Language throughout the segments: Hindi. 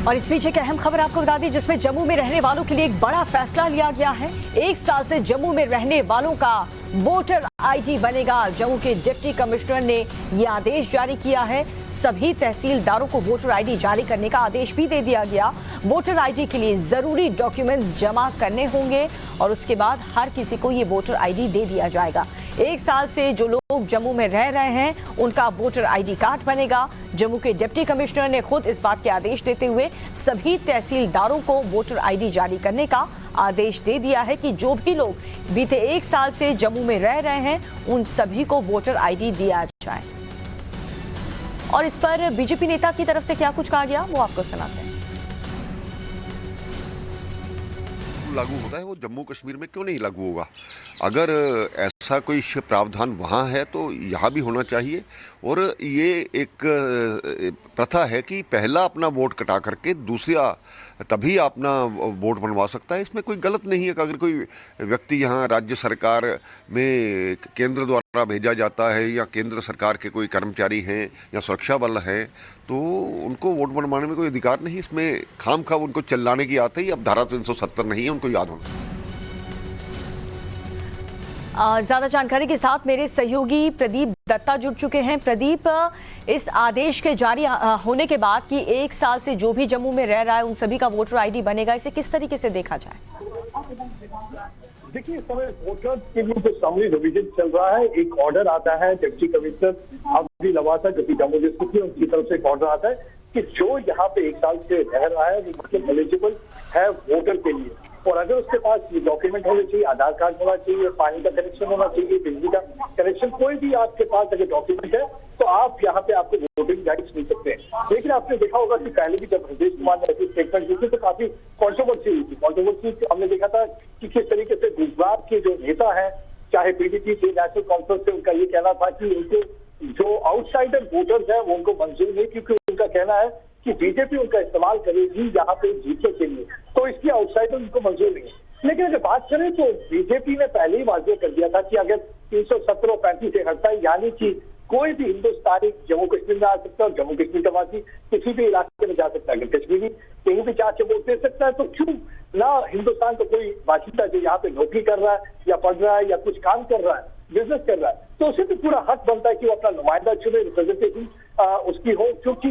और इस बीच एक अहम खबर आपको बता दी, जिसमें जम्मू में रहने वालों के लिए एक बड़ा फैसला लिया गया है। 1 साल से जम्मू में रहने वालों का वोटर आईडी बनेगा। जम्मू के डिप्टी कमिश्नर ने यह आदेश जारी किया है। सभी तहसीलदारों को वोटर आईडी जारी करने का आदेश भी दे दिया गया। वोटर आईडी के लिए जरूरी डॉक्यूमेंट्स जमा करने होंगे और उसके बाद हर किसी को ये वोटर आईडी दे दिया जाएगा। 1 साल से जो लोग जम्मू में रह रहे हैं उनका वोटर आईडी कार्ड बनेगा। जम्मू के डिप्टी कमिश्नर ने खुद इस बात के आदेश देते हुए सभी तहसीलदारों को वोटर आईडी जारी करने का आदेश दे दिया है कि जो भी लोग बीते 1 साल से जम्मू में रह रहे हैं उन सभी को वोटर आईडी दिया जाए। और इस पर बीजेपी नेता की तरफ से क्या कुछ कहा गया वो आपको सुनाते हैं। लागू होता है वो जम्मू कश्मीर में क्यों नहीं लागू होगा? अगर ऐसा कोई प्रावधान वहाँ है तो यहाँ भी होना चाहिए। और ये एक प्रथा है कि पहला अपना वोट कटा करके दूसरा तभी अपना वोट बनवा सकता है। इसमें कोई गलत नहीं है कि अगर कोई व्यक्ति यहाँ राज्य सरकार में केंद्र द्वारा भेजा जाता है या केंद्र सरकार के कोई कर्मचारी हैं या सुरक्षा बल हैं तो उनको वोट बनवाने में कोई अधिकार नहीं। इसमें खामखा उनको चिल्लाने की आती है। अब धारा 370 नहीं है, उनको याद होना। ज्यादा जानकारी के साथ मेरे सहयोगी प्रदीप दत्ता जुड़ चुके हैं। प्रदीप, इस आदेश के जारी होने के बाद कि 1 साल से जो भी जम्मू में रह रहा है उन सभी का वोटर आईडी बनेगा, इसे किस तरीके से देखा जाए? देखिए, इस समय वोटर्स के लिए जो समरी रिवीजन चल रहा है, एक ऑर्डर आता है डिप्टी कमिश्नर अब्दी लवासा जो कि जम्मू डिस्ट्रिक्ट है, उनकी तरफ से एक ऑर्डर आता है कि जो यहाँ पे 1 साल से रह रहा है वो मतलब एलिजिबल है वोटर के लिए। और अगर उसके पास ये डॉक्यूमेंट होने चाहिए, आधार कार्ड होना चाहिए, पानी का कनेक्शन होना चाहिए, बिजली का कनेक्शन, कोई भी आपके पास अगर डॉक्यूमेंट है तो आप यहाँ पे आपको वोटिंग राइट्स मिल सकते हैं। लेकिन आपने देखा होगा कि पहले भी जब हृदय कुमार ने ऐसी स्टेटमेंट दी थी तो काफी कॉन्ट्रोवर्सी हुई थी। कॉन्ट्रोवर्सी हमने देखा था कि किस तरीके से गुजरात के जो नेता है, चाहे पीडीपी से, नेशनल कॉन्फ्रेंस से, उनका ये कहना था कि उनको जो आउटसाइडर वोटर्स है वो उनको मंजूर नहीं, क्योंकि उनका कहना है कि बीजेपी उनका इस्तेमाल करेगी यहाँ पे जीतने के लिए, तो इसलिए आउटसाइडर उनको मंजूर नहीं है। लेकिन अगर बात करें तो बीजेपी ने पहले ही वाजे कर दिया था कि अगर 317 और 35 से हटता है, यानी कि कोई भी हिंदुस्तानी जम्मू कश्मीर में आ सकता है और जम्मू कश्मीर का वासी किसी भी इलाके में जा सकता है। अगर कश्मीरी कहीं भी जाके वोट दे सकता है तो क्यों ना हिंदुस्तान का कोई बाशिंदा जो यहाँ पे नौकरी कर रहा है या पढ़ रहा है या कुछ काम कर रहा है, बिजनेस कर रहा है, तो उसे भी पूरा हक बनता है कि वो अपना नुमाइंदा चुने, रिप्रेजेंटेटिव उसकी हो, क्योंकि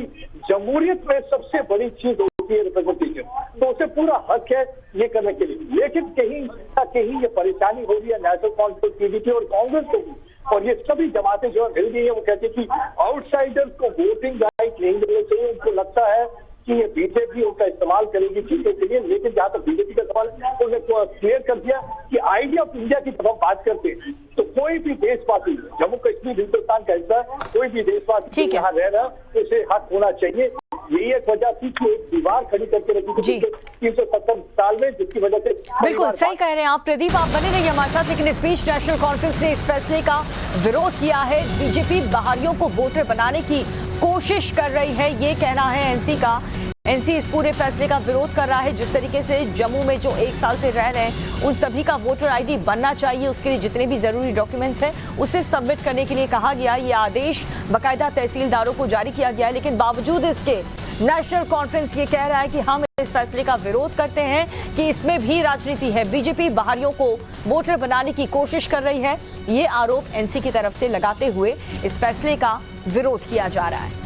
जमहूरियत में सबसे बड़ी चीज होती है रिप्रेजेंटेशन, तो उसे पूरा हक है ये करने के लिए। लेकिन कहीं ना कहीं ये परेशानी हो रही है नेशनल कॉन्फ्रेंस, पीडीपी और कांग्रेस को भी, और ये सभी जमातें जो मिल गई है वो कहते हैं कि आउटसाइडर्स को वोटिंग राइट नहीं मिलने चाहिए। उनको लगता है कि ये बीजेपी उनका इस्तेमाल करेगी जीतने के लिए। लेकिन जहां तक बीजेपी का सवाल है उन्होंने क्लियर कर दिया कि आइडिया ऑफ इंडिया की जब हम बात करते हैं तो कोई भी देशवासी, जम्मू कश्मीर हिंदुस्तान का हिस्सा है, कोई भी देशवासी यहाँ रह रहा है उसे हक होना चाहिए। यही एक वजह थी कि एक दीवार खड़ी करके रखी थी 370 साल में, जिसकी वजह से। बिल्कुल सही कह रहे हैं आप प्रदीप, आप बने रहिए हमारे साथ। लेकिन इस बीच नेशनल कॉन्फ्रेंस ने इस फैसले का विरोध किया है। बीजेपी बाहरियों को वोटर बनाने की कोशिश कर रही है, ये कहना है एनसी का। एनसी इस पूरे फैसले का विरोध कर रहा है। जिस तरीके से जम्मू में जो 1 साल से रह रहे हैं उन सभी का वोटर आईडी बनना चाहिए, उसके लिए जितने भी जरूरी डॉक्यूमेंट्स हैं उसे सबमिट करने के लिए कहा गया। ये आदेश बाकायदा तहसीलदारों को जारी किया गया है। लेकिन बावजूद इसके नेशनल कॉन्फ्रेंस ये कह रहा है कि हम इस फैसले का विरोध करते हैं कि इसमें भी राजनीति है। बीजेपी बाहरियों को वोटर बनाने की कोशिश कर रही है, ये आरोप एनसी की तरफ से लगाते हुए इस फैसले का विरोध किया जा रहा है।